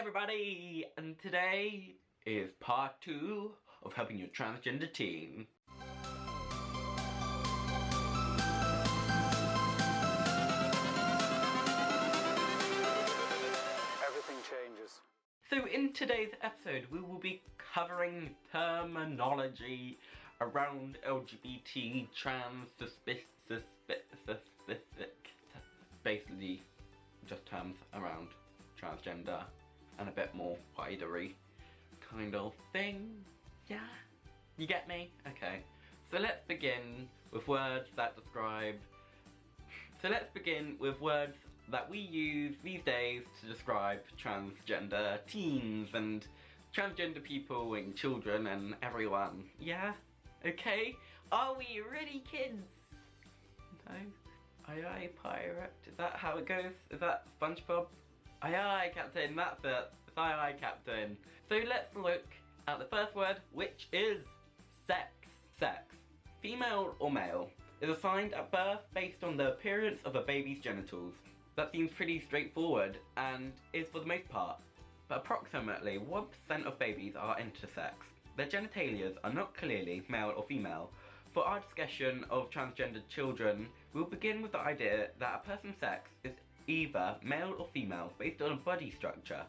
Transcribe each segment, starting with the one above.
everybody! And today is part 2 of Helping Your Transgender Teen. Everything changes. So in today's episode we will be covering terminology around LGBT, trans, basically just terms around transgender and a bit more widery kind of thing. Yeah? You get me? Okay. So let's begin with words that we use these days to describe transgender teens and transgender people and children and everyone. Yeah? Okay? Are we ready, kids? No? Aye aye, pirate. Is that how it goes? Is that SpongeBob? Aye aye, Captain, that's it. It's aye aye, Captain. So let's look at the first word, which is sex. Sex, female or male, is assigned at birth based on the appearance of a baby's genitals. That seems pretty straightforward and is for the most part. But approximately 1% of babies are intersex. Their genitalias are not clearly male or female. For our discussion of transgender children, we'll begin with the idea that a person's sex is either male or female based on a body structure.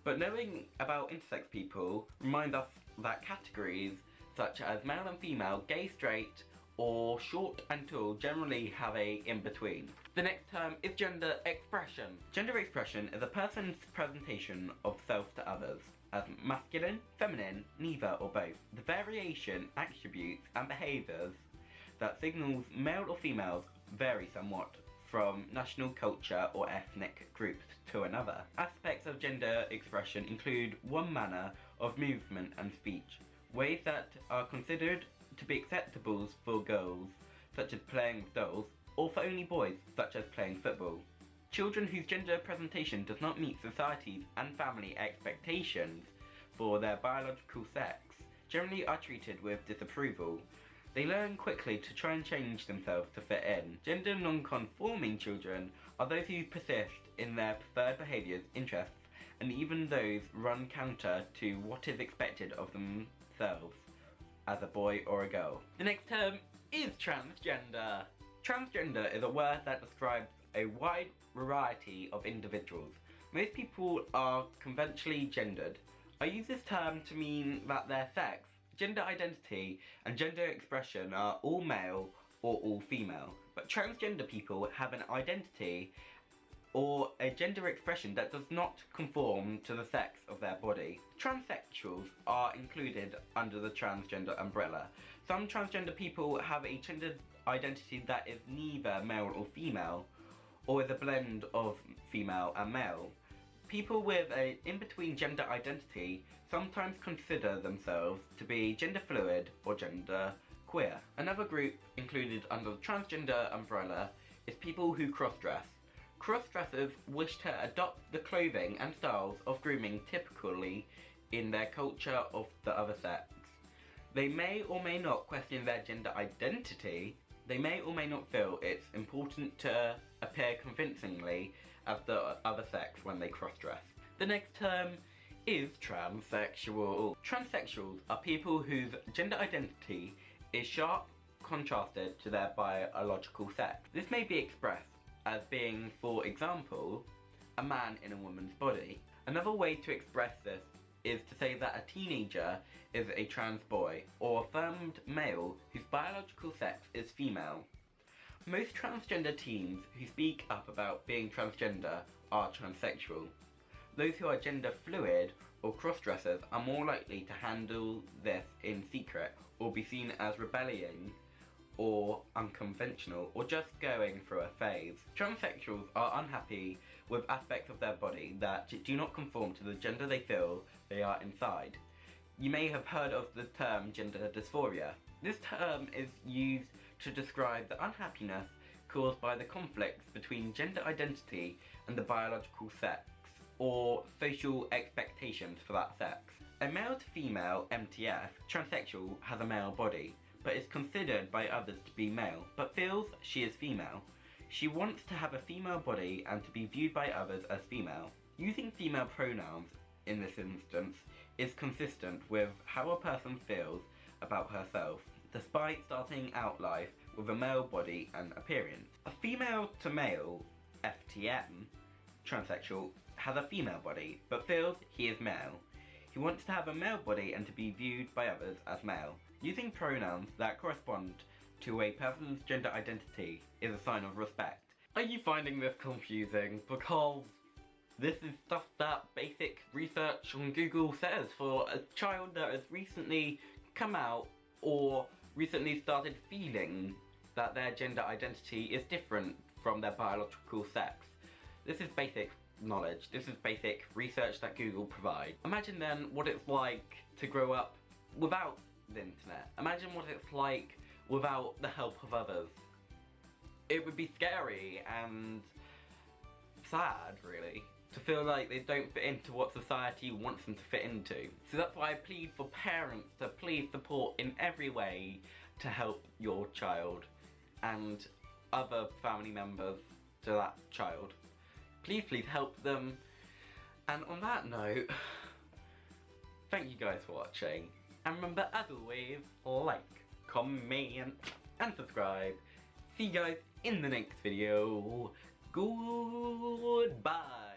But knowing about intersex people reminds us that categories such as male and female, gay, straight, or short and tall generally have a in-between. The next term is gender expression. Gender expression is a person's presentation of self to others as masculine, feminine, neither or both. The variation, attributes and behaviours that signals male or females vary somewhat from national culture or ethnic groups to another. Aspects of gender expression include one manner of movement and speech, ways that are considered to be acceptable for girls, such as playing with dolls, or for only boys, such as playing football. Children whose gender presentation does not meet society's and family expectations for their biological sex generally are treated with disapproval. They learn quickly to try and change themselves to fit in. Gender non-conforming children are those who persist in their preferred behaviours, interests, and even those run counter to what is expected of themselves as a boy or a girl. The next term is transgender. Transgender is a word that describes a wide variety of individuals. Most people are conventionally gendered. I use this term to mean that their sex, gender identity, and gender expression are all male or all female. But transgender people have an identity or a gender expression that does not conform to the sex of their body. Transsexuals are included under the transgender umbrella. Some transgender people have a gender identity that is neither male or female, or is a blend of female and male. People with an in-between gender identity sometimes consider themselves to be gender fluid or gender queer. Another group included under the transgender umbrella is people who cross-dress. Cross-dressers wish to adopt the clothing and styles of grooming typically in their culture of the other sex. They may or may not question their gender identity. They may or may not feel it's important to appear convincingly as the other sex when they cross-dress. The next term is transsexual. Transsexuals are people whose gender identity is sharp contrasted to their biological sex. This may be expressed as being, for example, a man in a woman's body. Another way to express this is to say that a teenager is a trans boy or affirmed male whose biological sex is female. Most transgender teens who speak up about being transgender are transsexual. Those who are gender fluid or cross-dressers are more likely to handle this in secret or be seen as rebelling or unconventional, or just going through a phase. Transsexuals are unhappy with aspects of their body that do not conform to the gender they feel they are inside. You may have heard of the term gender dysphoria. This term is used to describe the unhappiness caused by the conflicts between gender identity and the biological sex, or social expectations for that sex. A male to female MTF, transsexual, has a male body, but is considered by others to be male, but feels she is female. She wants to have a female body and to be viewed by others as female. Using female pronouns in this instance, is consistent with how a person feels about herself, despite starting out life with a male body and appearance. A female to male, FTM, transsexual, has a female body, but feels he is male. He wants to have a male body and to be viewed by others as male. Using pronouns that correspond to a person's gender identity is a sign of respect. Are you finding this confusing? Because this is stuff that basic research on Google says for a child that has recently come out or recently started feeling that their gender identity is different from their biological sex. This is basic knowledge. This is basic research that Google provides. Imagine then what it's like to grow up without the internet. Imagine what it's like without the help of others. It would be scary and sad, really, to feel like they don't fit into what society wants them to fit into. So that's why I plead for parents to please support in every way to help your child and other family members to that child. Please help them. And on that note, thank you guys for watching. And remember, as always, like, comment, and subscribe. See you guys in the next video. Goodbye.